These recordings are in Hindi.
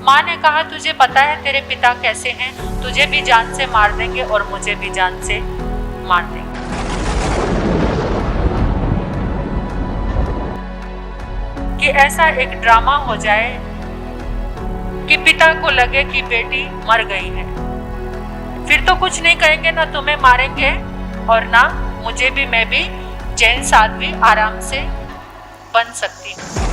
माँ ने कहा, तुझे पता है तेरे पिता कैसे हैं, तुझे भी जान से मार देंगे और मुझे भी जान से मार देंगे। कि ऐसा एक ड्रामा हो जाए कि पिता को लगे कि बेटी मर गई है, फिर तो कुछ नहीं कहेंगे, ना तुम्हें मारेंगे और ना मुझे भी, मैं भी जैन साध्वी आराम से बन सकती हूँ।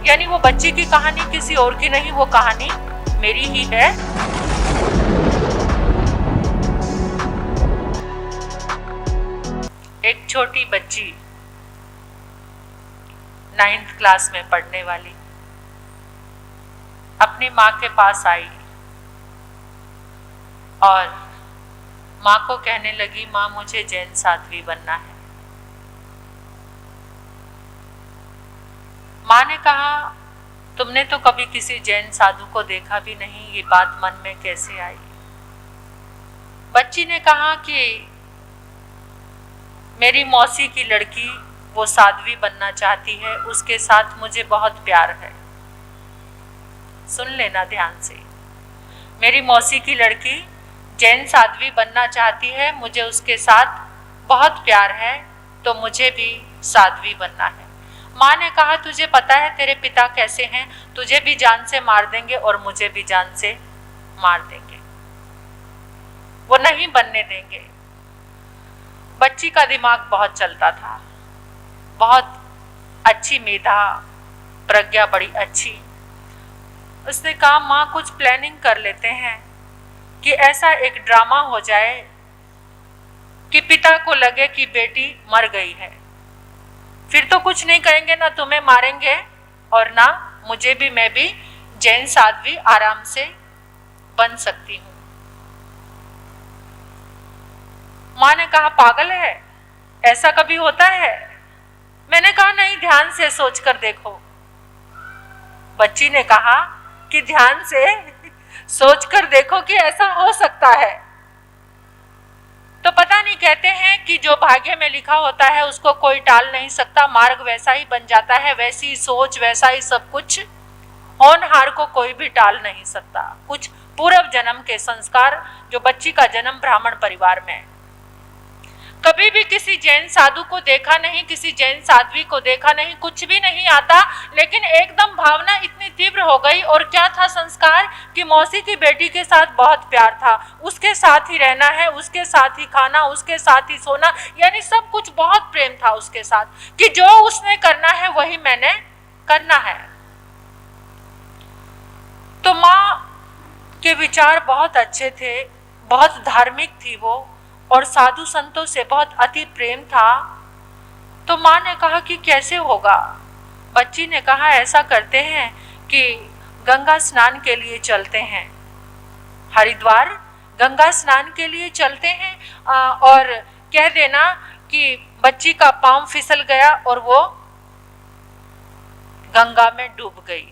यानी वो बच्ची की कहानी किसी और की नहीं, वो कहानी मेरी ही है। एक छोटी बच्ची 9th क्लास में पढ़ने वाली अपनी माँ के पास आई और माँ को कहने लगी, माँ मुझे जैन साध्वी बनना है। माँ ने कहा, तुमने तो कभी किसी जैन साधु को देखा भी नहीं, ये बात मन में कैसे आई? बच्ची ने कहा कि मेरी मौसी की लड़की वो साध्वी बनना चाहती है, उसके साथ मुझे बहुत प्यार है। सुन लेना ध्यान से, मेरी मौसी की लड़की जैन साध्वी बनना चाहती है, मुझे उसके साथ बहुत प्यार है, तो मुझे भी साध्वी बनना है। माँ ने कहा, तुझे पता है तेरे पिता कैसे हैं, तुझे भी जान से मार देंगे और मुझे भी जान से मार देंगे, वो नहीं बनने देंगे। बच्ची का दिमाग बहुत चलता था, बहुत अच्छी मेधा, प्रज्ञा बड़ी अच्छी। उसने कहा, माँ कुछ प्लानिंग कर लेते हैं कि ऐसा एक ड्रामा हो जाए कि पिता को लगे कि बेटी मर गई है, फिर तो कुछ नहीं कहेंगे, ना तुम्हें मारेंगे और ना मुझे भी, मैं भी जैन साध्वी आराम से बन सकती हूँ। माँ ने कहा, पागल है, ऐसा कभी होता है? मैंने कहा, नहीं, ध्यान से सोच कर देखो। बच्ची ने कहा कि ध्यान से सोच कर देखो कि ऐसा हो सकता है। तो पता नहीं, कहते हैं कि जो भाग्य में लिखा होता है उसको कोई टाल नहीं सकता, मार्ग वैसा ही बन जाता है, वैसी सोच, वैसा ही सब कुछ। होनहार को कोई भी टाल नहीं सकता। कुछ पूर्व जन्म के संस्कार, जो बच्ची का जन्म ब्राह्मण परिवार में, कभी भी किसी जैन साधु को देखा नहीं, किसी जैन साध्वी को देखा नहीं, कुछ भी नहीं आता, लेकिन एकदम भावना इतनी तीव्र हो गई। और क्या था संस्कार कि मौसी की बेटी के साथ बहुत प्यार था, उसके साथ ही रहना है, उसके साथ ही खाना, उसके साथ ही सोना, यानी सब कुछ बहुत प्रेम था उसके साथ, कि जो उसने करना है वही मैंने करना है। तो माँ के विचार बहुत अच्छे थे, बहुत धार्मिक थी वो, और साधु संतों से बहुत अति प्रेम था। तो माँ ने कहा कि कैसे होगा? बच्ची ने कहा, ऐसा करते हैं कि गंगा स्नान के लिए चलते हैं, हरिद्वार गंगा स्नान के लिए चलते हैं, और कह देना कि बच्ची का पांव फिसल गया और वो गंगा में डूब गई।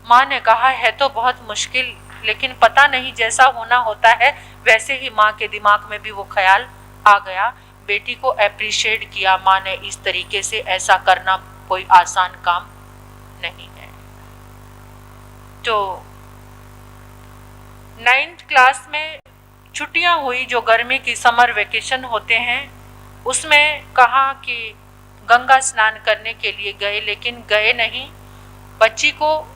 माँ ने कहा, है तो बहुत मुश्किल, लेकिन पता नहीं, जैसा होना होता है वैसे ही माँ के दिमाग में भी वो ख्याल आ गया। बेटी को अप्रिशिएट किया माँ ने इस तरीके से, ऐसा करना कोई आसान काम नहीं है। तो 9th क्लास में छुट्टियां हुई, जो गर्मी की समर वेकेशन होते हैं, उसमें कहा कि गंगा स्नान करने के लिए गए, लेकिन गए नहीं। बच्ची को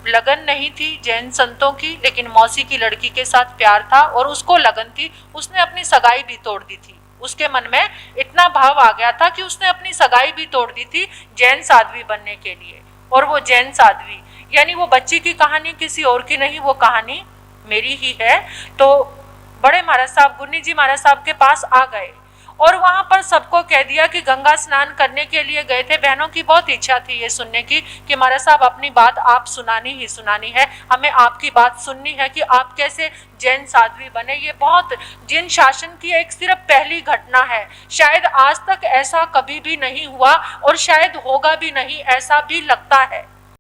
लगन नहीं थी जैन संतों की, लेकिन मौसी की लड़की के साथ प्यार था और उसको लगन थी। उसने अपनी सगाई भी तोड़ दी थी, उसके मन में इतना भाव आ गया था कि उसने अपनी सगाई भी तोड़ दी थी जैन साध्वी बनने के लिए। और वो जैन साध्वी, यानी वो बच्ची की कहानी किसी और की नहीं, वो कहानी मेरी ही है। तो बड़े महाराज साहब, गुन्नी जी महाराज साहब के पास आ गए और वहां पर सबको कह दिया कि गंगा स्नान करने के लिए गए थे। बहनों की बहुत इच्छा थी ये सुनने की कि महाराज साहब, अपनी बात आप सुनानी ही सुनानी है, हमें आपकी बात सुननी है कि आप कैसे जैन साध्वी बने। ये बहुत जिन शासन की एक सिर्फ पहली घटना है, शायद आज तक ऐसा कभी भी नहीं हुआ और शायद होगा भी नहीं, ऐसा भी लगता है।